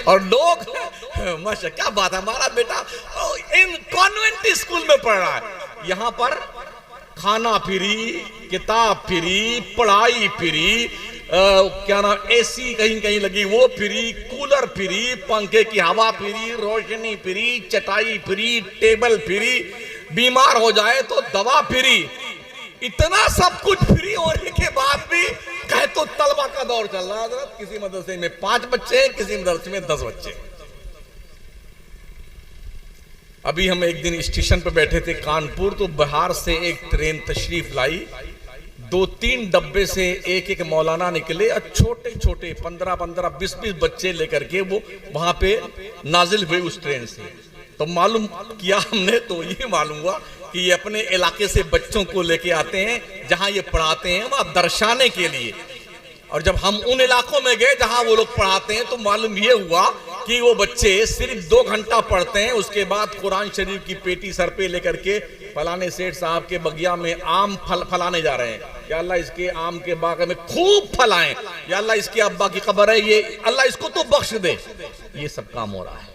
और लोग माशा क्या बात है, हमारा बेटा इन कॉन्वेंट स्कूल में पढ़ रहा है, यहाँ पर खाना फ्री, किताब फ्री, पढ़ाई फ्री, क्या नाम एसी कहीं कहीं लगी वो फ्री, कूलर फ्री, पंखे की हवा फ्री, रोशनी फ्री, चटाई फ्री, टेबल फ्री, बीमार हो जाए तो दवा फ्री। इतना सब कुछ फ्री होने के बाद भी कहे तो तलबा का दौर चल रहा है। किसी मदरसे में 5 बच्चे हैं, किसी मदरसे में 10 बच्चे। अभी हम एक दिन स्टेशन पर बैठे थे कानपुर, तो बिहार से एक ट्रेन तशरीफ लाई, 2-3 डब्बे से एक मौलाना निकले और छोटे छोटे 15-15, 20-20 बच्चे लेकर के वो वहां पे नाजिल हुए उस ट्रेन से। तो मालूम किया हमने, तो ये मालूम हुआ कि ये अपने इलाके से बच्चों को लेके आते हैं जहां ये पढ़ाते हैं, वहां दर्शाने के लिए। और जब हम उन इलाकों में गए जहां वो लोग पढ़ाते हैं, तो मालूम ये हुआ कि वो बच्चे सिर्फ 2 घंटा पढ़ते हैं, उसके बाद कुरान शरीफ की पेटी सर पे लेकर के फलाने सेठ साहब के बगिया में आम फलाने जा रहे हैं। या अल्लाह इसके आम के बाग में खूब फल आए, या अल्लाह इसके अब्बा की कब्र है, ये अल्लाह इसको तो बख्श दे। ये सब काम हो रहा है।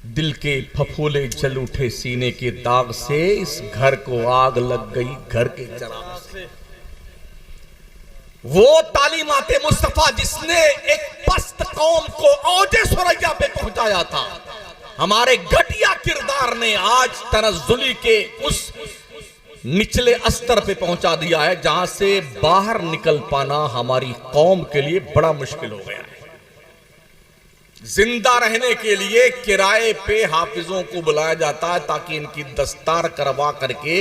दिल के फफोले जल उठे सीने के दाग से, इस घर को आग लग गई घर के जराब से। वो तालीमाते मुस्तफा जिसने एक पस्त कौम को औजे सुरैया पे पहुंचाया था, हमारे घटिया किरदार ने आज तनज़्ज़ुली के उस निचले अस्तर पे पहुंचा दिया है जहां से बाहर निकल पाना हमारी कौम के लिए बड़ा मुश्किल हो गया है। जिंदा रहने के लिए किराए पे हाफिजों को बुलाया जाता है ताकि इनकी दस्तार करवा करके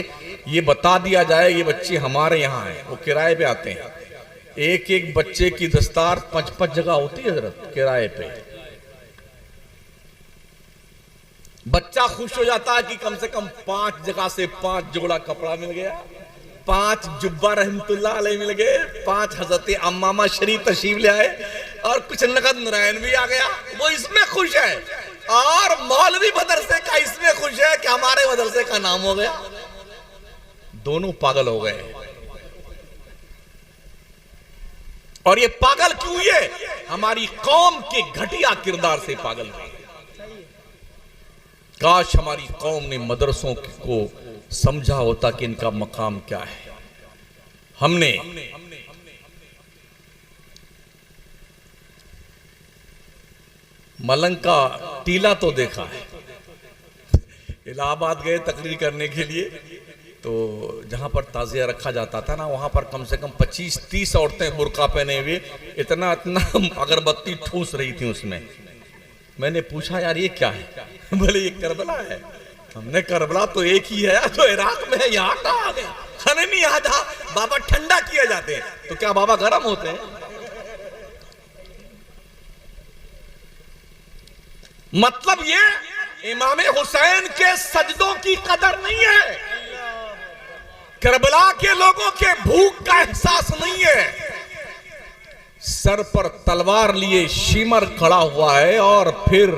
ये बता दिया जाए ये बच्चे हमारे यहाँ हैं। वो किराए पे आते हैं, एक एक बच्चे की दस्तार 5-5 जगह होती है हजरत किराए पे। बच्चा खुश हो जाता है कि कम से कम 5 जगह से 5 जोड़ा कपड़ा मिल गया, 5 जुब्बा रहमतुल्लाह अलैह मिल गए, 5 हजरत अम्मामा शरीफ तशरीफ ले आए और कुछ नकद नारायण भी आ गया। वो इसमें खुश है और मौलवी मदरसे का इसमें खुश है कि हमारे मदरसे का नाम हो गया। दोनों पागल हो गए। और ये पागल क्यों? ये हमारी कौम के घटिया किरदार से पागल हुए। काश हमारी कौम ने मदरसों को समझा होता कि इनका मकाम क्या है। हमने मलंग का टीला तो देखा है, इलाहाबाद गए तकरीर करने के लिए, तो जहां पर ताजिया रखा जाता था ना, वहां पर कम से कम 25-30 औरतें बुर्का पहने हुए इतना अगरबत्ती ठूस रही थी उसमें। मैंने पूछा यार ये क्या है? बोले ये करबला है। हमने करबला तो एक ही है जो इराक में है, यहाँ कहाँ आ गया? हमें नहीं यहाँ था बाबा ठंडा किए जाते हैं, तो क्या बाबा गर्म होते हैं? मतलब ये इमाम हुसैन के सजदों की कदर नहीं है, करबला के लोगों के भूख का एहसास नहीं है। सर पर तलवार लिए शिमर खड़ा हुआ है और फिर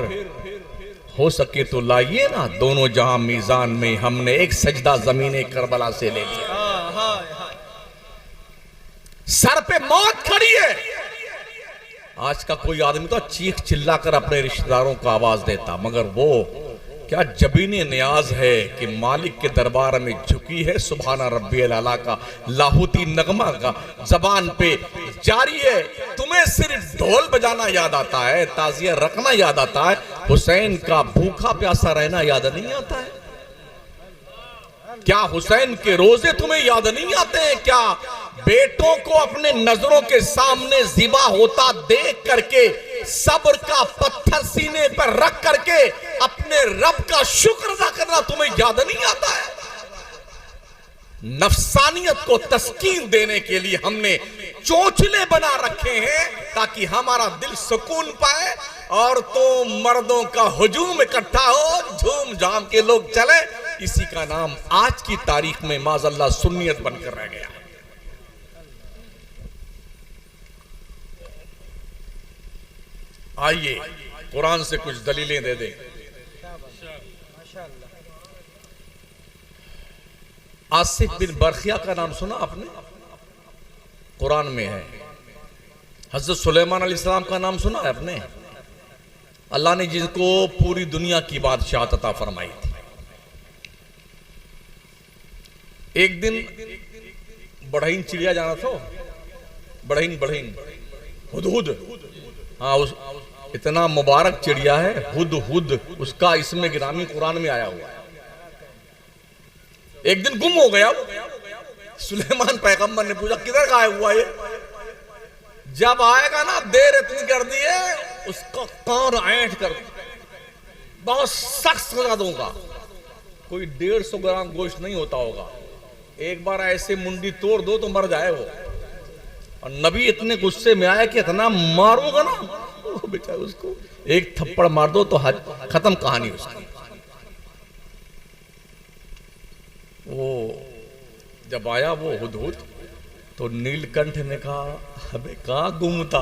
हो सके तो लाइए ना दोनों जहां मीजान में, हमने एक सजदा जमीने करबला से ले लिया। सर पे मौत खड़ी है। आज का कोई आदमी तो चीख चिल्ला कर अपने रिश्तेदारों को आवाज देता, मगर वो क्या जबीने नियाज है कि मालिक के दरबार में झुकी है। सुभाना रब्बियल आला का लाहौती नगमा का जबान पे जारी है। तुम्हें सिर्फ ढोल बजाना याद आता है, ताजिया रखना याद आता है, हुसैन का भूखा प्यासा रहना याद नहीं आता है? क्या हुसैन के रोजे तुम्हें याद नहीं आते हैं? क्या बेटों को अपने नजरों के सामने जिबा होता देख करके सब्र का पत्थर सीने पर रख करके अपने रब का शुक्र अदा करना तुम्हें याद नहीं आता है? नफ्सानियत को तस्कीन देने के लिए हमने चोंचले बना रखे हैं ताकि हमारा दिल सुकून पाए। और तो मर्दों का हुजूम इकट्ठा हो, झूम झाम के लोग चले, इसी का नाम आज की तारीख में माज़अल्लाह सुन्नियत बनकर रह गया। आइए कुरान से कुछ दलीलें दे दें। आसिफ बिन बरखिया का नाम सुना आपने? कुरान में है। हजरत सुलेमान अलैहिस्सलाम का नाम सुना है आपने? अल्लाह ने जिनको पूरी दुनिया की बादशाहत अता फरमाई थी। एक दिन बढ़ईन चिड़िया जाना था, बढ़ईन हुदहुद, हाँ उस इतना मुबारक चिड़िया है हुदहुद, उसका इसमें गिरामी कुरान में आया हुआ है। एक दिन गुम हो गया। सुलेमान पैगंबर ने पूछा किधर गायब हुआ ये? जब आएगा ना देर इतनी कर दी है उसका कान ऐंठ कर बहुत सख्त सजा दूंगा। कोई 150 ग्राम गोश्त नहीं होता होगा, एक बार ऐसे मुंडी तोड़ दो तो मर जाए वो। और नबी इतने गुस्से में आया कि इतना मारूंगा ना वो बेचारा, उसको एक थप्पड़ मार दो तो खत्म कहानी उसकी। वो जब आया वो हुदहुद तो नीलकंठ ने कहा अबे कहाँ गुम था,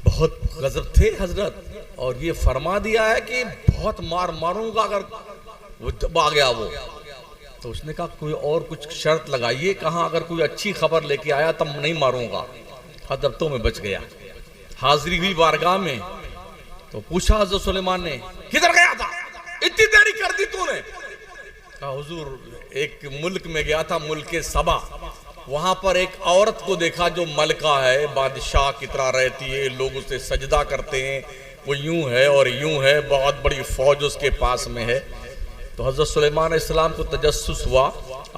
बहुत गजब थे हजरत, और ये फरमा दिया है कि बहुत मारूंगा अगर वो जब आ गया वो। तो उसने कहा कोई और कुछ शर्त लगाइए, कहा अगर कोई अच्छी खबर लेके आया तब नहीं मारूंगा। हजरत तो में बच गया। हाजिरी हुई बारगाह में तो पूछा हजरत सुलेमान ने किधर गया था, इतनी देरी कर दी तूने? कहा हुजूर एक मुल्क में गया था, मुल्क सबा, वहां पर एक औरत को देखा जो मलका है, बादशाह की तरह रहती है, लोग उसे सजदा करते हैं, वो यूं है और यूं है, बहुत बड़ी फौज उसके पास में है। तो हजरत सुलेमान अलैहिस्सलाम को तजस्सुस हुआ,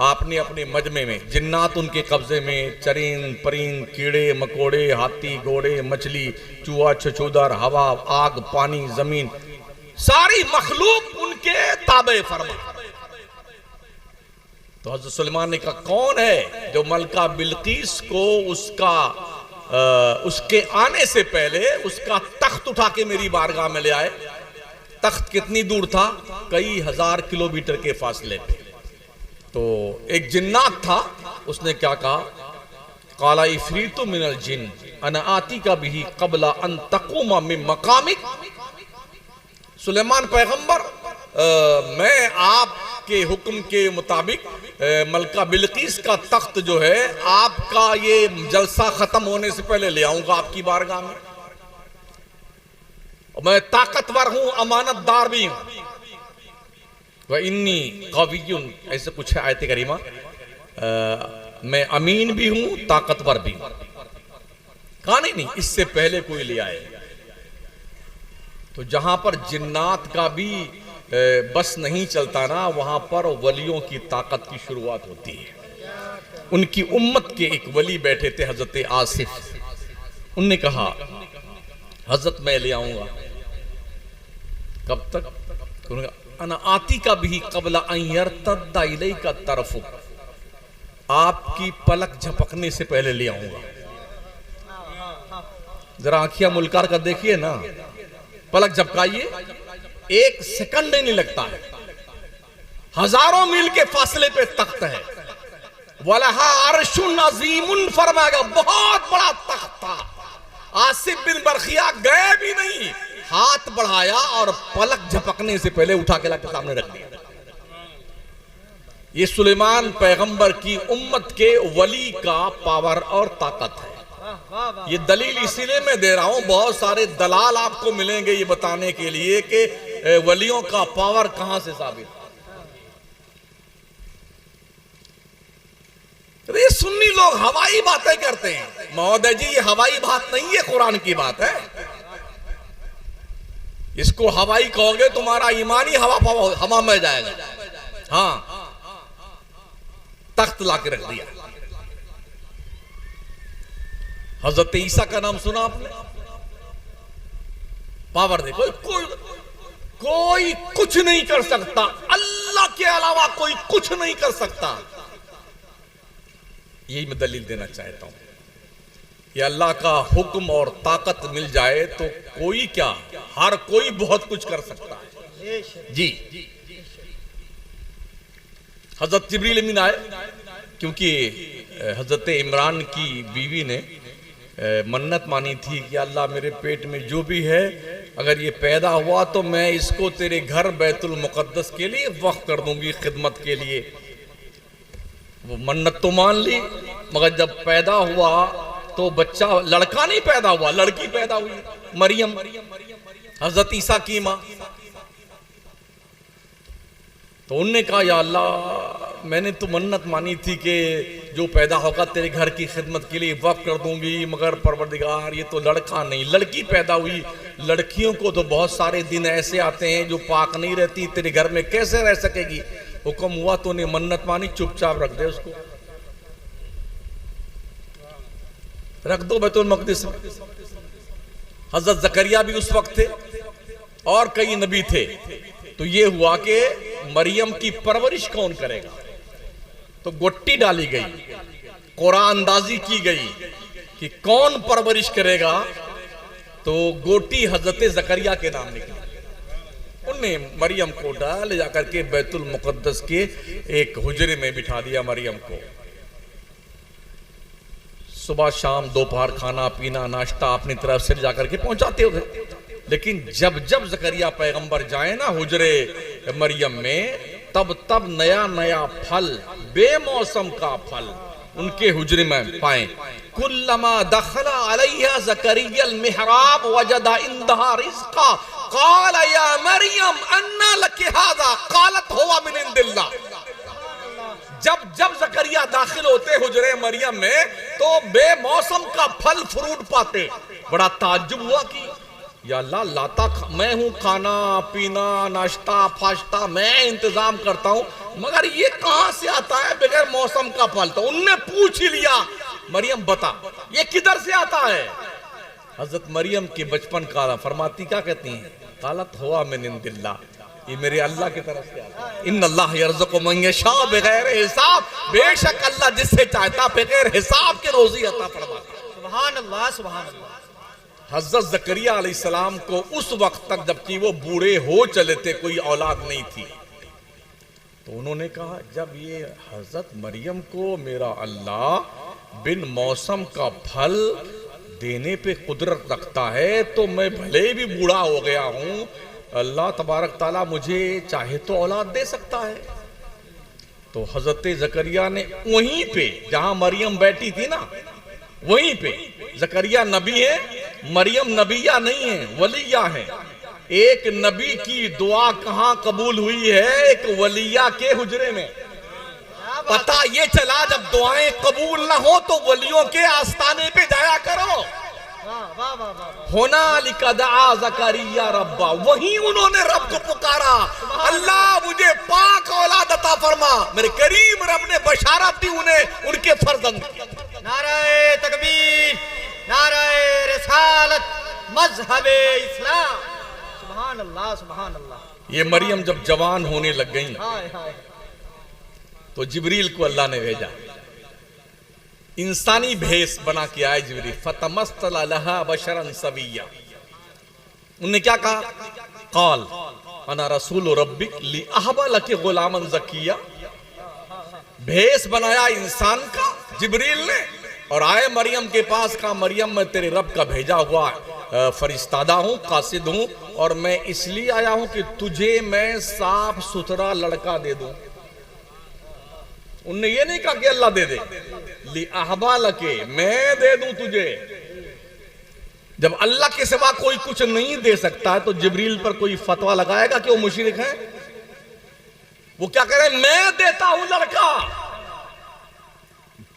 आपने अपने मजमे में जिन्नात उनके कब्जे में, चरीन परीन कीड़े मकोड़े, हाथी घोड़े मछली चूहा छछूदर हवा आग पानी जमीन, सारी मखलूक उनके ताबे फरमा। तो हजरत सुलेमान ने कहा कौन है जो मलका बिल्कीस को उसके आने से पहले उसका तख्त उठा के मेरी बारगाह में ले आए? तख्त कितनी दूर था? कई हजार किलोमीटर के फासले पे। तो एक जिन्नात था, उसने क्या कहा, काला इफरीतु मिनल जिन अना आती का भी कबला अन तकुमा मिन मकामिक। सुलेमान पैगंबर, मैं आपके हुक्म के मुताबिक मलका बिल्कीस का तख्त जो है आपका ये जलसा खत्म होने से पहले ले आऊंगा आपकी बारगाह में। मैं ताकतवर हूं, अमानतदार भी हूं। वह इन्नी कवियुन, ऐसे कुछ है आयत करीमा, मैं अमीन भी हूं ताकतवर भी हूं। कहा नहीं इससे पहले कोई ले आए। तो जहां पर जिन्नात का भी बस नहीं चलता ना, वहां पर वलियों की ताकत की शुरुआत होती है। उनकी उम्मत के एक वली बैठे थे हजरत आसिफ, उनने कहा हजरत मैं ले आऊंगा। कब तक? अना आती का भी कबला अयरतद्दा इलैका तरफु, आपकी पलक झपकने से पहले ले आऊंगा। जरा आंखियां मुलकार कर देखिए ना, पलक झपकाइए, एक सेकंड नहीं लगता है। हजारों मील के फासले पे तख्त है। वलहा अर्शुन अज़ीमुन फरमाएगा, बहुत बड़ा तख्त था। आसिफ बिन बरखिया गए भी नहीं, हाथ बढ़ाया और पलक झपकने से पहले उठा के लाके सामने रख दिया। ये सुलेमान पैगंबर की उम्मत के वली का पावर और ताकत है। ये दलील इसीलिए मैं दे रहा हूं, बहुत सारे दलाल आपको मिलेंगे ये बताने के लिए कि वलियों का पावर कहां से साबित है। ये सुन्नी लोग हवाई बातें करते हैं। महोदय जी ये हवाई बात नहीं है, कुरान की बात है। इसको हवाई कहोगे तुम्हारा ईमानी हवा में जाएगा। हाँ, तख्त लाके रख दिया। हजरत ईसा का नाम सुना आपने? पावर देखो, कोई कुछ नहीं कर सकता, अल्लाह के अलावा कोई कुछ नहीं कर सकता। यही मैं दलील देना चाहता हूं कि अल्लाह का हुक्म और ताकत मिल जाए तो कोई क्या, हर कोई बहुत कुछ कर सकता है। जी, हजरत जिब्रील अमीन आए, क्योंकि हजरत इमरान की बीवी ने मन्नत मानी थी कि अल्लाह मेरे पेट में जो भी है अगर ये पैदा हुआ तो मैं इसको तेरे घर बैतुल मुकद्दस के लिए वक्फ कर दूंगी, खिदमत के लिए। वो मन्नत तो मान ली, मगर जब पैदा हुआ तो बच्चा, लड़का नहीं पैदा हुआ, लड़की पैदा हुई, मरियम, हजरत ईसा की मां। तो उनने कहा या अल्लाह, मैंने तो मन्नत मानी थी कि जो पैदा होगा तेरे घर की खिदमत के लिए वक्फ कर दूंगी, मगर परवरदिगार ये तो लड़का नहीं, लड़की पैदा हुई। लड़कियों को तो बहुत सारे दिन ऐसे आते हैं जो पाक नहीं रहती, तेरे घर में कैसे रह सकेगी? हुक्म हुआ तो ने मन्नत मानी, चुपचाप रख दे उसको, रख दो बैतुल मक़दिस में। हजरत जकरिया भी उस वक्त थे और कई नबी थे। तो ये हुआ कि मरियम की परवरिश कौन करेगा? तो गोट्टी डाली गई, कुरान अंदाजी की गई कि कौन परवरिश करेगा। तो गोटी हजरत जकरिया के नाम निकली। उनने मरियम को डाल जाकर के बैतुल मुक़द्दस के एक हुजरे में बिठा दिया। मरियम को सुबह शाम दोपहर खाना पीना नाश्ता अपनी तरफ से जाकर के पहुंचाते हुए। लेकिन जब जब जकरिया पैगंबर जाए ना हुजरे मरियम में, तब तब नया नया फल, बेमौसम का फल उनके हुजरे में पाए। कुल्लमा दखला अलैहा ज़करिया अल-मिहराब वजदा इंदहा रिज़्क़ा क़ाल या मरियम अन्ना लकी हाज़ा क़ालत हुवा मिन इंदिल्लाह। जब जब जकरिया दाखिल होते हुजरे मरियम में तो बेमौसम का फल फ्रूट पाते। बड़ा ताज्जुब हुआ कि या अल्लाह, लाता मैं हूं, खाना पीना नाश्ता फाश्ता मैं इंतजाम करता हूं, मगर ये कहां से आता है बगैर मौसम का फल? तो उनने पूछ ही लिया, मरियम बता ये किधर से आता है? हजरत मरियम के बचपन का फरमाती क्या कहती हैं? कालत हुआ मिन इंदिल्लाह, ये मेरे अल्लाह की तरफ से आता है। इन्नल्लाह यर्ज़ुक़ु मन यशाअ बिगैर हिसाब, बेशक अल्लाह जिससे चाहता बगैर हिसाब के रोजी अता फरमाता है। सुभान अल्लाह, सुभान अल्लाह। हजरत ज़करिया अलैहिस्सलाम को उस वक्त तक, जबकि वो बूढ़े हो चले थे, कोई औलाद नहीं थी। तो उन्होंने कहा जब ये हजरत मरियम को मेरा अल्लाह बिन मौसम का फल देने पे कुदरत रखता है, तो मैं भले भी बूढ़ा हो गया हूं, अल्लाह तबारक ताला मुझे चाहे तो औलाद दे सकता है। तो हजरत ज़करिया ने वहीं पे जहां मरियम बैठी थी ना, वहीं पे, ज़करिया नबी है, मरियम नबिया नहीं है, वलिया है। एक नबी की दुआ कहां कबूल हुई है? एक वलिया के हुजरे में। पता ये चला जब दुआएं कबूल ना हो तो वलियों के आस्ताने पे जाया करो। होना लिकदा ज़करिया रब्बा, वहीं उन्होंने रब को पुकारा, अल्लाह मुझे पाक औलाद अता फरमा। मेरे करीम रब ने बशारत दी उन्हें उनके फर्जंद। नारे तकबीर, नारे रिसालत, मज़हबे इस्लाम। सुभान अल्लाह, सुभान अल्लाह। ये मरियम जब जवान होने लग गई हाय हाय, तो जिब्रील को अल्लाह ने भेजा, इंसानी भेष बना के आए जिब्रील। फतमस्तला लहा बशरन सविया। उन्होंने क्या कहा? काल अना रसूल रब्बिक ली अहबा लके गुलामन ज़किया। भेष बनाया इंसान का जिब्रील ने और आए मरियम के पास, कहा मरियम मैं तेरे रब का भेजा हुआ फरिश्तादा हूं, कासिद हूं, और मैं इसलिए आया हूं कि तुझे मैं साफ सुथरा लड़का दे दूं। उनने ये नहीं कहा कि अल्लाह दे दे, ली अहबा लके, मैं दे दूं तुझे। जब अल्लाह के सिवा कोई कुछ नहीं दे सकता है तो जिब्रील पर कोई फतवा लगाएगा कि वो मुशरिक है? वो क्या कह रहे हैं? मैं देता हूं लड़का।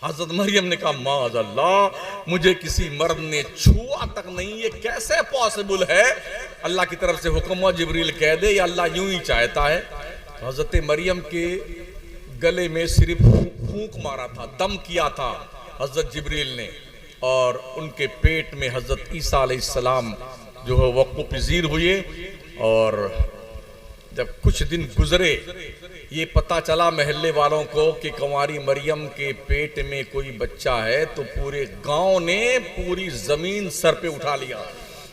हजरत मरियम ने कहा माज़अल्लाह, मुझे किसी मर्द ने छुआ तक नहीं, ये कैसे पॉसिबल है? अल्लाह की तरफ से हुक्म हुआ जिब्रील कह दे या अल्लाह यूं ही चाहता है। तो हजरत मरियम के गले में सिर्फ फूंक मारा था, दम किया था हजरत जिब्रील ने, और उनके पेट में हजरत ईसा अलैहिस्सलाम जो है वक़्फ़ पज़ीर हुए। और जब कुछ दिन गुजरे, ये पता चला महल्ले वालों को कि कुंवारी मरियम के पेट में कोई बच्चा है, तो पूरे गांव ने पूरी जमीन सर पे उठा लिया।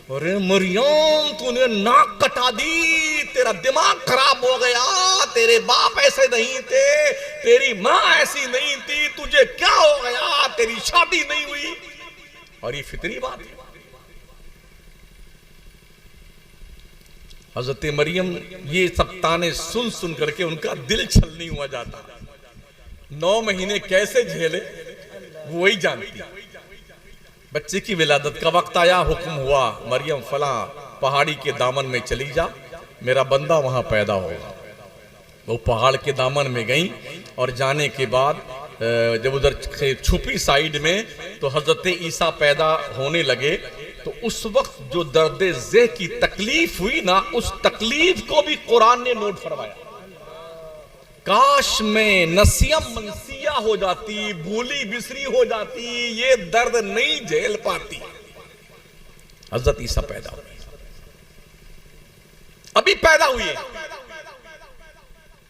अरे मरियम, तूने नाक कटा दी, तेरा दिमाग खराब हो गया, तेरे बाप ऐसे नहीं थे, तेरी माँ ऐसी नहीं थी, तुझे क्या हो गया, तेरी शादी नहीं हुई। और ये फितरी बात है। हजरत मरियम ये सब ताने सुन सुन करके उनका दिल छलनी हुआ जाता। 9 महीने कैसे झेले वो वही जानती। बच्चे की विलादत का वक्त आया, हुक्म हुआ मरियम फला पहाड़ी के दामन में चली जा, मेरा बंदा वहां पैदा होगा। वो पहाड़ के दामन में गई और जाने के बाद जब उधर छुपी साइड में तो हजरत ईसा पैदा होने लगे। तो उस वक्त जो दर्द ज़े की तकलीफ हुई ना, उस तकलीफ को भी कुरान ने नोट फरमाया। काश में नसियम मनसिया हो जाती, भूली बिसरी हो जाती, ये दर्द नहीं झेल पाती। हजरत ईसा पैदा हुए, अभी पैदा हुए।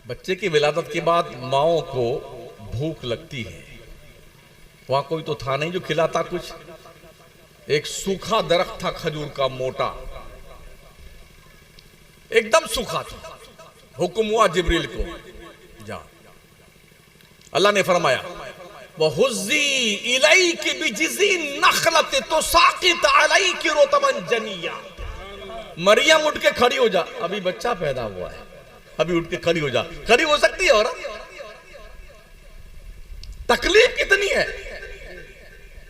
बच्चे की विलादत के बाद माओ को भूख लगती है। वहां कोई तो था नहीं जो खिलाता कुछ। एक सूखा दरख्त था खजूर का, मोटा, एकदम सूखा था। हुक्म हुआ जिब्रील को, जा। अल्लाह ने फरमाया वहुज़्ज़ी इलैकी बिजिज़ी नख़लत तुसाक़ित अलैकी रुतबन जनिया। मरियम उठ के खड़ी हो जा, अभी बच्चा पैदा हुआ है, अभी उठ के खड़ी हो जा। खड़ी हो सकती है औरत? तकलीफ कितनी है।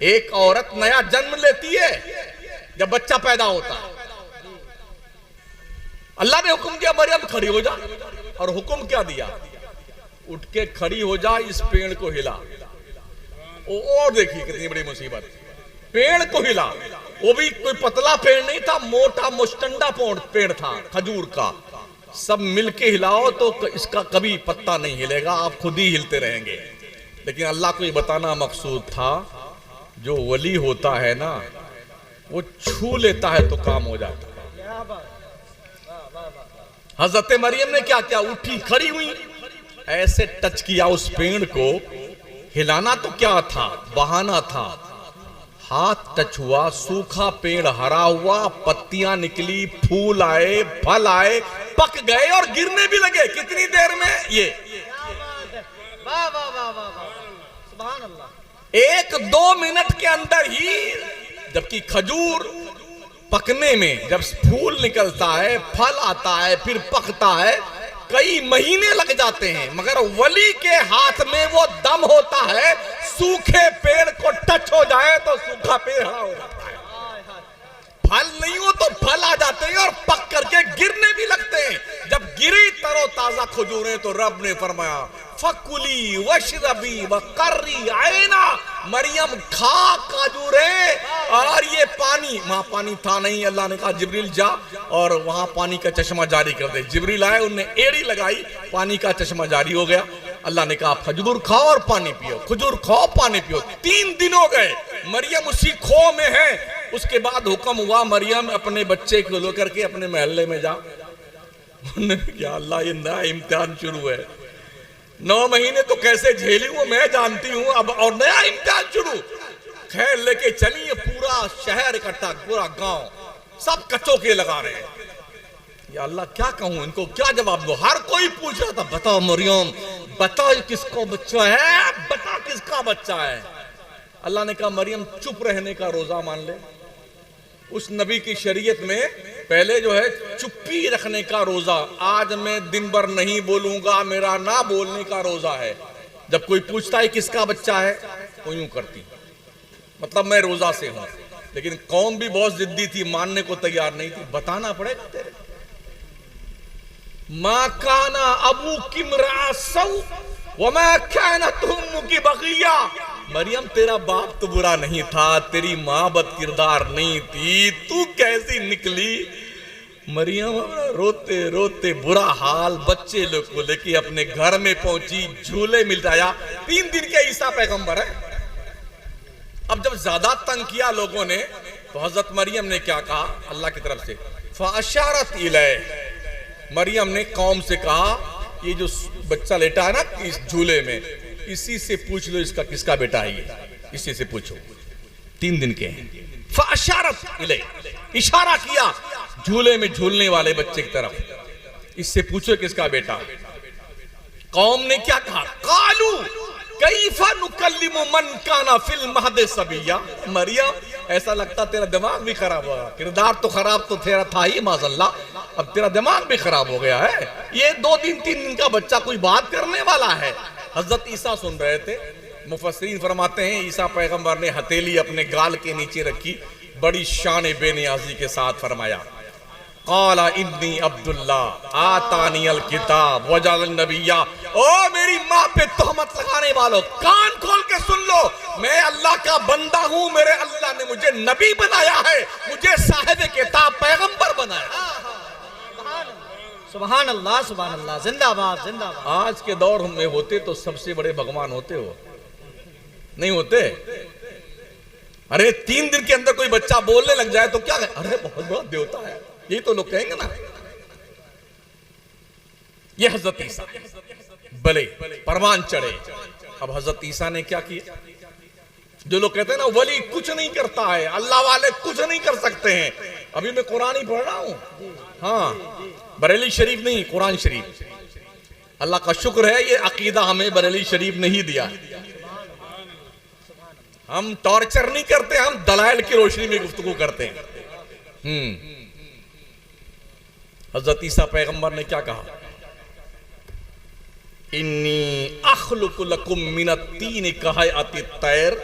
एक औरत नया जन्म लेती है जब बच्चा पैदा होता है। अल्लाह ने हुक्म किया मरियम खड़ी हो जा, और हुक्म क्या दिया? उठ के खड़ी हो जा, इस पेड़ को हिला। और देखिए कितनी बड़ी मुसीबत, पेड़ को हिला। वो भी कोई पतला पेड़ नहीं था, मोटा मुस्टंडा पेड़ था खजूर का। सब मिलके हिलाओ तो इसका कभी पत्ता नहीं हिलेगा, आप खुद ही हिलते रहेंगे। लेकिन अल्लाह को ये बताना मकसूद था, जो वली होता है ना, वो छू लेता है तो काम हो जाता है। हजरत मरियम ने क्या किया? उठी, खड़ी हुई, ऐसे टच किया उस पेड़ को। हिलाना तो क्या था, बहाना था। हाथ टच हुआ, सूखा पेड़ हरा हुआ, पत्तियां निकली, फूल आए, फल आए, पक गए और गिरने भी लगे। कितनी देर में? ये वाह वाह वाह वाह वाह, सुभान अल्लाह। 1-2 मिनट के अंदर ही, जबकि खजूर पकने में जब फूल निकलता है, फल आता है, फिर पकता है, कई महीने लग जाते हैं। मगर वली के हाथ में वो दम होता है, सूखे पेड़ को टच हो जाए तो सूखा पेड़ हरा हो जाता है। फल नहीं हो तो फल आ जाते हैं और पक करके गिरने भी लगते हैं। जब गिरी तरो ताजा खजूरें तो रब ने फरमाया फकुली वशरबी वकर्री आयना, मरियम खा खजूरें और ये पानी। वहां पानी था नहीं, अल्लाह ने कहा जिब्रील जा और वहां पानी का चश्मा जारी कर दे। जिब्रील आए, उनने एड़ी लगाई, पानी का चश्मा जारी हो गया। अल्लाह ने कहा खजूर खाओ और पानी पियो, खजूर खाओ पानी पियो। 3 दिन हो गए, मरियम उसी खो में है। उसके बाद हुक्म हुआ मरियम अपने बच्चे को लेकर के अपने महल्ले में जा। उन्होंने क्या, अल्लाह ये नया इम्तिहान शुरू है। 9 महीने तो कैसे झेली वो मैं जानती हूं, अब और नया इम्तिहान शुरू। खैर लेके चलिए, पूरा शहर इकट्ठा, पूरा गांव, सब कचौके लगा रहे हैं। या अल्लाह क्या कहूं, इनको क्या जवाब दो? हर कोई पूछ रहा था बताओ मरियम, बताओ किसको बच्चा है, बता किसका बच्चा है। अल्लाह ने कहा मरियम चुप रहने का रोजा मान ले। उस नबी की शरीयत में पहले जो है चुप्पी रखने का रोजा, आज मैं दिन भर नहीं बोलूंगा, मेरा ना बोलने का रोजा है। जब कोई पूछता है किसका बच्चा है तो यूं करती, मतलब मैं रोजा से हूं। लेकिन कौम भी बहुत जिद्दी थी, मानने को तैयार नहीं थी। बताना पड़ेगा तेरे। मां काना अबू किमरा सौ व मैं काना तुम की बगिया। मरियम तेरा बाप तो बुरा नहीं था, तेरी मां बद किरदार नहीं थी, तू कैसी निकली। मरियम रोते रोते बुरा हाल, बच्चे लोग को लेके अपने घर में पहुंची, झूले मिलाया। 3 दिन के ईसा पैगंबर है। अब जब ज्यादा तंग किया लोगों ने तो हजरत मरियम ने क्या कहा अल्लाह की तरफ से, फाशारत इलै, मरियम ने कौम से कहा ये जो बच्चा लेटा है ना इस झूले में, इसी से पूछ लो इसका किसका बेटा है ये, इसी से पूछो। 3 दिन के हैं। फाशारत इलै, इशारा किया झूले में झूलने वाले बच्चे की तरफ, इससे पूछो किसका बेटा। कौम ने क्या कहा, कालू कैफा नुकल्लिमु मन काना फिल महद सबिया। मरियम ऐसा लगता तेरा दिमाग भी खराब होगा, किरदार तो खराब तो तेरा था ही माज़अल्लाह, अब तेरा दिमाग भी खराब हो गया है। ये 2 दिन 3 दिन का बच्चा कोई बात करने वाला है। हजरत ईसा सुन रहे थे, मुफस्सिरीन फरमाते हैं ईसा पैगंबर ने हथेली अपने गाल के नीचे रखी, बड़ी शान बेनियाजी के साथ फरमाया, काला इन्नी अब्दुल्ला आतानियल किताब वजाल नबिया। ओ मेरी माँ पे तोहमत लगाने वालों, कान खोल के सुन लो, मैं अल्लाह का बंदा हूँ, मेरे अल्लाह ने मुझे नबी बनाया है, मुझे साहिब किताब पैगंबर बनाया। सुभान अल्लाह सुभान अल्लाह, जिंदाबाद जिंदाबाद। आज के दौर में होते तो सबसे बड़े भगवान होते हो, नहीं होते? अरे 3 दिन के अंदर कोई बच्चा बोलने लग जाए तो क्या है, अरे बहुत बड़ा देवता है, यही तो लोग कहेंगे ना। ये हजरत ईसा भले परवान चढ़े। अब हजरत ईसा ने क्या किया? जो लोग कहते हैं ना वली कुछ नहीं करता है, अल्लाह वाले कुछ नहीं कर सकते हैं, अभी मैं कुरान ही पढ़ रहा हूं। हाँ, बरेली शरीफ नहीं, कुरान शरीफ। अल्लाह का शुक्र है ये अकीदा हमें बरेली शरीफ नहीं दिया। हम टॉर्चर नहीं करते, हम दलाइल की रोशनी में गुफ्तगू करते हैं। हजरत ईसा पैगंबर ने क्या कहा? इन्नी अखलुकु लकुम मिनत्तीन कहयअति तैर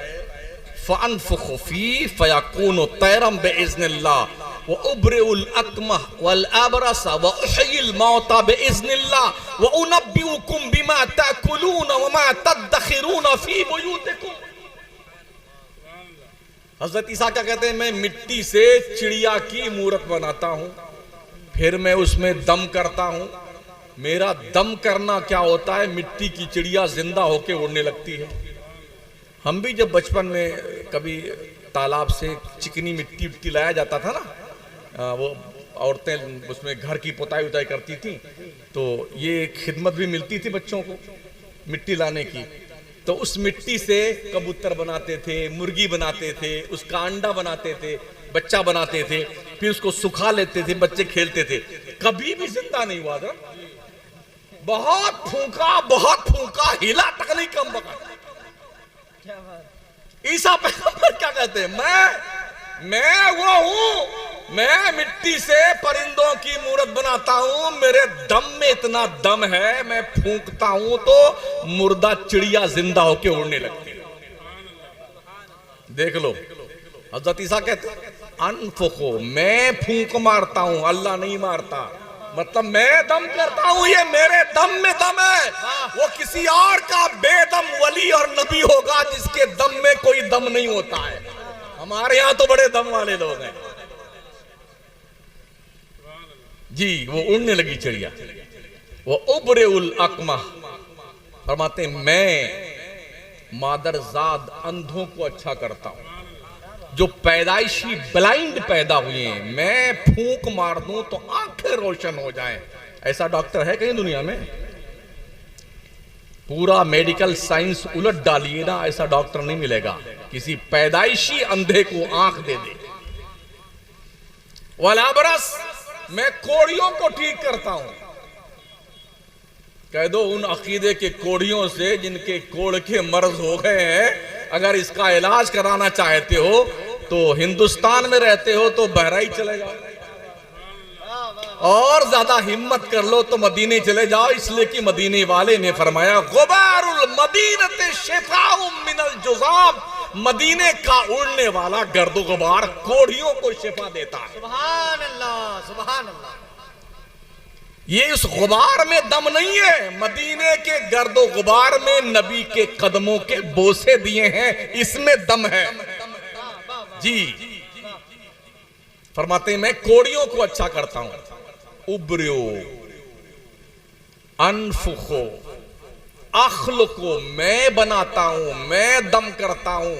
फअनफुखु फी फयकूनु तैरम बिइज़्निल्लाह व उब्रिउल अकमह वल अबरस व उहयिल मौता बिइज़्निल्लाह व उनब्बिउकुम बिमा ताकुलून व मा तदखिरून फी बुयूतिकुम। हजरत ईसा क्या कहते हैं? मैं मिट्टी से चिड़िया की मूरत बनाता हूं, फिर मैं उसमें दम करता हूं। मेरा दम करना क्या होता है? मिट्टी की चिड़िया जिंदा होके उड़ने लगती है। हम भी जब बचपन में कभी तालाब से चिकनी मिट्टी उट्टी लाया जाता था ना, वो औरतें उसमें घर की पुताई उताई करती थी, तो ये खिदमत भी मिलती थी बच्चों को मिट्टी लाने की। तो उस मिट्टी से कबूतर बनाते थे, मुर्गी बनाते थे, उसका अंडा बनाते थे, बच्चा बनाते थे, फिर उसको सुखा लेते थे, बच्चे खेलते थे। कभी भी जिंदा नहीं हुआ था। बहुत फूंका, हिला तक नहीं कम बका। ईसा पैगंबर क्या कहते हैं? मैं वो हूं, मैं मिट्टी से परिंदों की मूरत बनाता हूं, मेरे दम में इतना दम है, मैं फूंकता हूं तो मुर्दा चिड़िया जिंदा होके उड़ने लगती है। देख लो, हजरत ईसा कहते हैं अनफुखो, मैं फूंक मारता हूं, अल्लाह नहीं मारता। मतलब मैं दम करता हूं, ये मेरे दम में दम है। वो किसी और का बेदम वली और नबी होगा जिसके दम में कोई दम नहीं होता है। हमारे यहां तो बड़े दम वाले लोग हैं जी। वो उड़ने लगी चिड़िया। वो उब्रिउल अकमह फरमाते मैं मादरजाद अंधों को अच्छा करता हूं, जो पैदाइशी ब्लाइंड पैदा हुए हैं, मैं फूंक मार दूं तो आंखें रोशन हो जाएं। ऐसा डॉक्टर है कहीं दुनिया में? पूरा मेडिकल साइंस उलट डालिए ना, ऐसा डॉक्टर नहीं मिलेगा किसी पैदाइशी अंधे को आंख दे दे। वलाबरस, मैं कोड़ियों को ठीक करता हूं। कह दो उन अकीदे के कोड़ियों से जिनके कोड़ के मर्ज हो गए हैं, अगर इसका इलाज कराना चाहते हो तो हिंदुस्तान में रहते हो तो बहराइच चले जाओ, और ज्यादा हिम्मत कर लो तो मदीने चले जाओ, इसलिए कि मदीने वाले ने फरमाया गुबारुल मदीनते शिफाउम मिनल जुज़ाम, मदीने का उड़ने वाला गर्दो गुबार कोड़ियों को शिफा देता है। सुभान अल्लाह सुभान अल्लाह। ये उस गुबार में दम नहीं है, मदीने के गर्दो गुबार में नबी के कदमों के बोसे दिए हैं, इसमें दम है जी। फरमाते हैं मैं कोड़ियों को अच्छा करता हूं। उब्रियो अनफुखो अखलुको, मैं बनाता हूं, मैं दम करता हूं,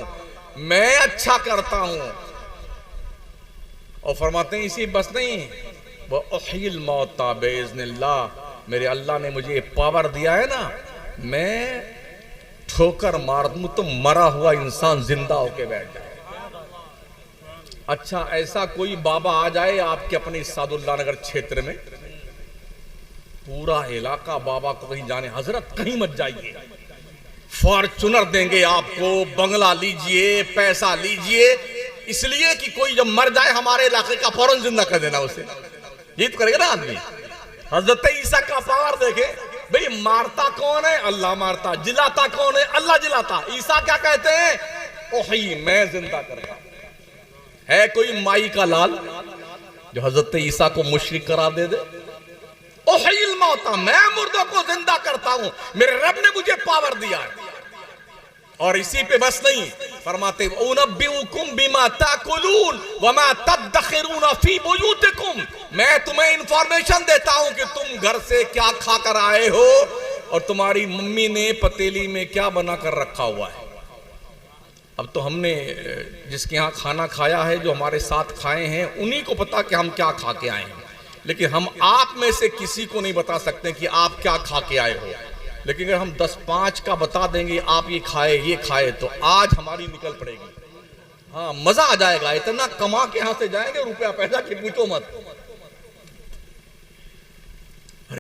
मैं अच्छा करता हूं। और फरमाते हैं इसी बस नहीं, वह उहयिल मौता बिइज़्निल्लाह, मेरे अल्लाह ने मुझे पावर दिया है ना, मैं ठोकर मार दूं तो मरा हुआ इंसान जिंदा होके बैठ जाए। अच्छा, ऐसा कोई बाबा आ जाए आपके अपने सादुल्ला नगर क्षेत्र में, पूरा इलाका बाबा को कहीं जाने, हजरत कहीं मत जाइए, फॉर्चूनर देंगे आपको, बंगला लीजिए, पैसा लीजिए, इसलिए कि कोई जब मर जाए हमारे इलाके का फौरन जिंदा कर देना उसे। ये तो करेगा ना आदमी। हजरत ईसा का पावर देखे, भाई मारता कौन है? अल्लाह मारता। जिलाता कौन है? अल्लाह जिलाता। ईसा क्या कहते हैं? ओही, मैं जिंदा करता। है कोई माई का लाल जो हजरत ईसा को मुशरिक करार दे दे? ओहिल मौता, मैं मुर्दों को जिंदा करता हूं, मेरे रब ने मुझे पावर दिया है। और इसी पे बस नहीं, फरमाते उनब्बिउकुम बिमा ताकुलून वमा तदखिरून फी बुयूतिकुम, मैं तुम्हें इंफॉर्मेशन देता हूं कि तुम घर से क्या खाकर आए हो और तुम्हारी मम्मी ने पतीली में क्या बना कर रखा हुआ है। अब तो हमने जिसके यहाँ खाना खाया है, जो हमारे साथ खाए हैं, उन्हीं को पता कि हम क्या खा के आए हैं, लेकिन हम आप में से किसी को नहीं बता सकते कि आप क्या खा के आए हो। लेकिन अगर हम 10-5 का बता देंगे आप ये खाए, तो आज हमारी निकल पड़ेगी। हाँ, मजा आ जाएगा, इतना कमा के यहां से जाएंगे, रुपया पैसा की पूछो मत।